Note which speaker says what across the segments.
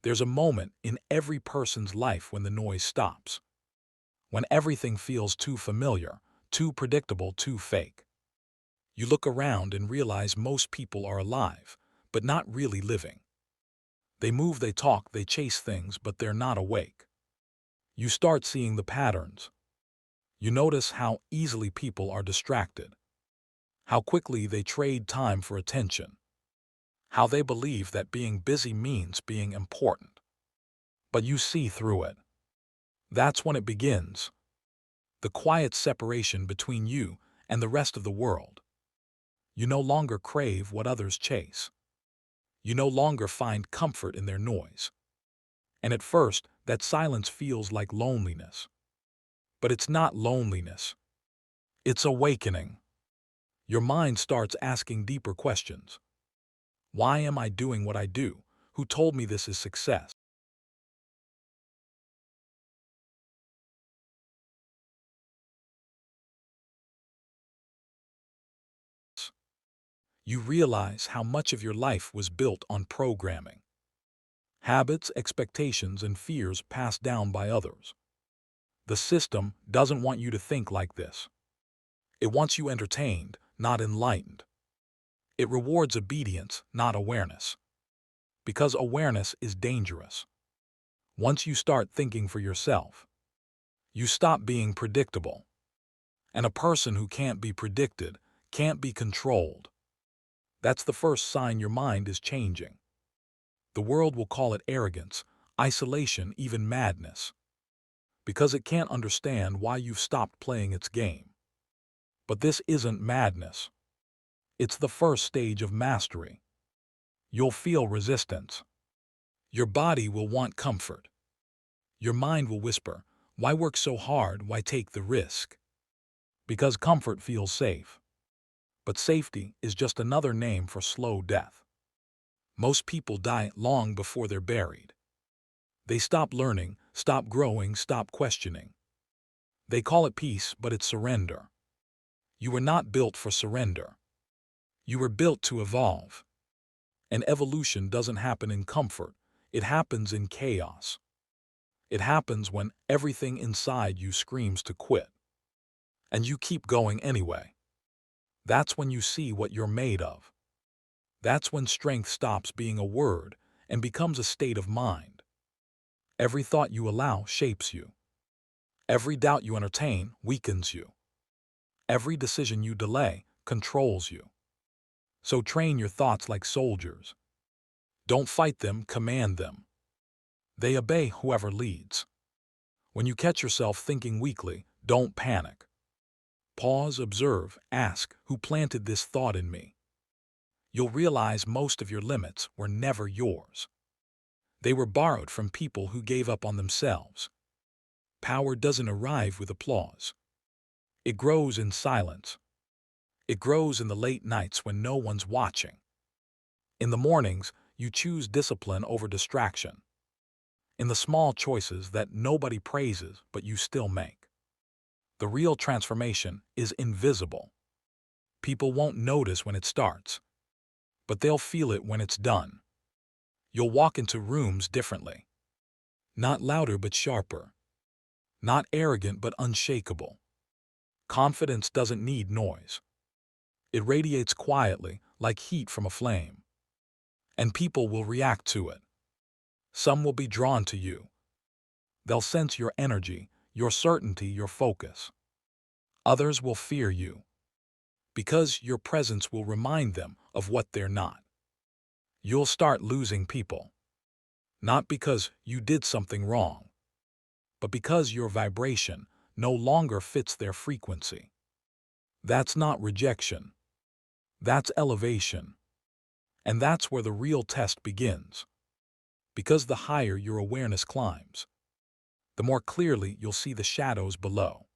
Speaker 1: There's a moment in every person's life when the noise stops, when everything feels too familiar, too predictable, too fake. You look around and realize most people are alive, but not really living. They move, they talk, they chase things, but they're not awake. You start seeing the patterns. You notice how easily people are distracted, how quickly they trade time for attention, how they believe that being busy means being important. But you see through it. That's when it begins. The quiet separation between you and the rest of the world. You no longer crave what others chase. You no longer find comfort in their noise. And at first, that silence feels like loneliness. But it's not loneliness. It's awakening. Your mind starts asking deeper questions. Why am I doing what I do? Who told me this is success? You realize how much of your life was built on programming. Habits, expectations, and fears passed down by others. The system doesn't want you to think like this. It wants you entertained, not enlightened. It rewards obedience, not awareness. Because awareness is dangerous. Once you start thinking for yourself, you stop being predictable. And a person who can't be predicted can't be controlled. That's the first sign your mind is changing. The world will call it arrogance, isolation, even madness. Because it can't understand why you've stopped playing its game. But this isn't madness. It's the first stage of mastery. You'll feel resistance. Your body will want comfort. Your mind will whisper, why work so hard, why take the risk? Because comfort feels safe. But safety is just another name for slow death. Most people die long before they're buried. They stop learning, stop growing, stop questioning. They call it peace, but it's surrender. You were not built for surrender. You were built to evolve. And evolution doesn't happen in comfort. It happens in chaos. It happens when everything inside you screams to quit. And you keep going anyway. That's when you see what you're made of. That's when strength stops being a word and becomes a state of mind. Every thought you allow shapes you. Every doubt you entertain weakens you. Every decision you delay controls you. So train your thoughts like soldiers. Don't fight them, command them. They obey whoever leads. When you catch yourself thinking weakly, don't panic. Pause, observe, ask, who planted this thought in me? You'll realize most of your limits were never yours. They were borrowed from people who gave up on themselves. Power doesn't arrive with applause. It grows in silence. It grows in the late nights when no one's watching. In the mornings, you choose discipline over distraction. In the small choices that nobody praises but you still make. The real transformation is invisible. People won't notice when it starts, but they'll feel it when it's done. You'll walk into rooms differently. Not louder but sharper. Not arrogant but unshakable. Confidence doesn't need noise. It radiates quietly, like heat from a flame. And people will react to it. Some will be drawn to you. They'll sense your energy, your certainty, your focus. Others will fear you. Because your presence will remind them of what they're not. You'll start losing people. Not because you did something wrong, but because your vibration no longer fits their frequency. That's not rejection. That's elevation. And that's where the real test begins. Because the higher your awareness climbs, the more clearly you'll see the shadows below.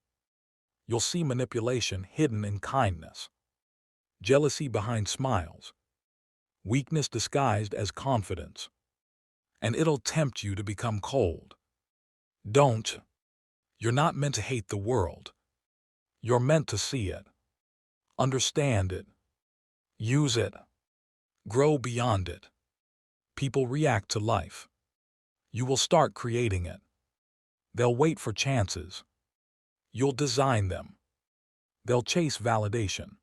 Speaker 1: You'll see manipulation hidden in kindness, jealousy behind smiles, weakness disguised as confidence. And it'll tempt you to become cold. Don't. You're not meant to hate the world. You're meant to see it, understand it, use it, grow beyond it. People react to life. You will start creating it. They'll wait for chances. You'll design them. They'll chase validation.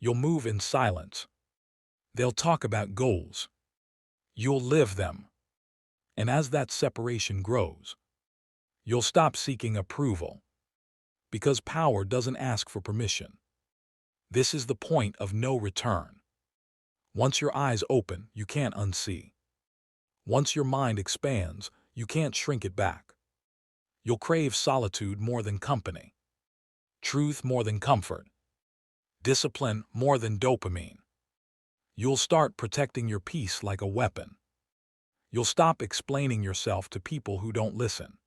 Speaker 1: You'll move in silence. They'll talk about goals. You'll live them. And as that separation grows, you'll stop seeking approval. Because power doesn't ask for permission. This is the point of no return. Once your eyes open, you can't unsee. Once your mind expands, you can't shrink it back. You'll crave solitude more than company, truth more than comfort, discipline more than dopamine. You'll start protecting your peace like a weapon. You'll stop explaining yourself to people who don't listen.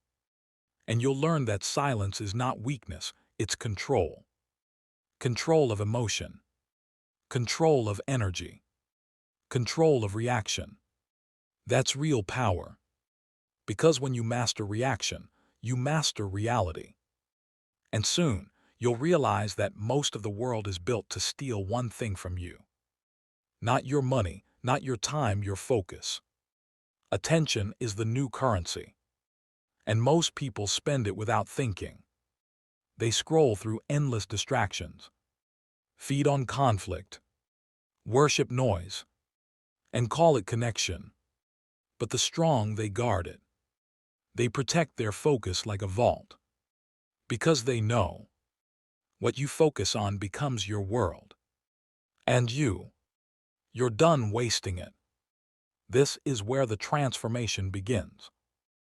Speaker 1: And you'll learn that silence is not weakness, it's control. Control of emotion. Control of energy. Control of reaction. That's real power. Because when you master reaction, you master reality. And soon, you'll realize that most of the world is built to steal one thing from you. Not your money, not your time, your focus. Attention is the new currency. And most people spend it without thinking. They scroll through endless distractions, feed on conflict, worship noise, and call it connection. But the strong, they guard it. They protect their focus like a vault. Because they know what you focus on becomes your world. And you're done wasting it. This is where the transformation begins.